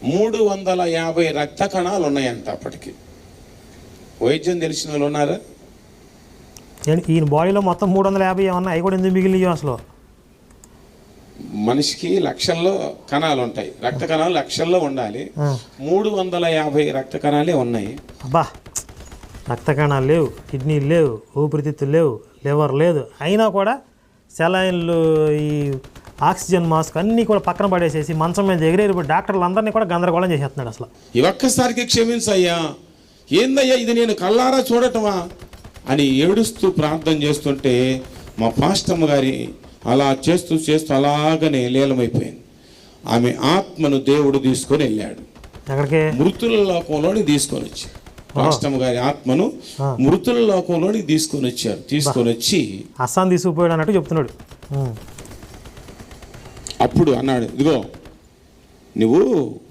350 రక్త కణాలు ఉన్నాయంట అప్పటికి. వైద్యం తెలిసిన వాళ్ళు ఉన్నారా? ఈయన బాడీలో మొత్తం 350 ఏమన్నా, అవి కూడా ఎందుకు మిగిలినవి అసలు? మనిషికి లక్షల్లో కణాలు ఉంటాయి, రక్త కణాలు లక్షల్లో ఉండాలి. 350 రక్త కణాలే ఉన్నాయి. అబ్బా, రక్త కణాలు లేవు, కిడ్నీలు లేవు, ఊపిరితిత్తులు లేవు, లివర్ లేదు, అయినా కూడా సెలైన్లు, ఈ ఆక్సిజన్ మాస్క్ అన్నీ కూడా పక్కన పడేసేసి మంచం మీద ఎగిరేరు డాక్టర్లు అందరినీ కూడా గందరగోళం చేసేస్తున్నాడు అసలు. ఈ ఒక్కసారికి క్షమించయ్యా, ఏందయ్యా ఇది నేను కళ్ళారా చూడటమా అని ఏడుస్తూ ప్రార్థన చేస్తుంటే మా పాస్టమ్మ గారి అలా చేస్తూ చేస్తూ అలాగనే లీలమైపోయింది. ఆమె ఆత్మను దేవుడు తీసుకొని వెళ్ళాడు. ఎక్కడికి? మృతుల లోకంలోని తీసుకొని వచ్చాడు. పాస్టమ్మ గారి ఆత్మను మృతుల లోకంలోని తీసుకొని వచ్చారు. తీసుకొని వచ్చి అస్సాం తీసుకుపోయాడు అన్నట్టు చెప్తున్నాడు. అప్పుడు అన్నాడు, ఇదిగో నువ్వు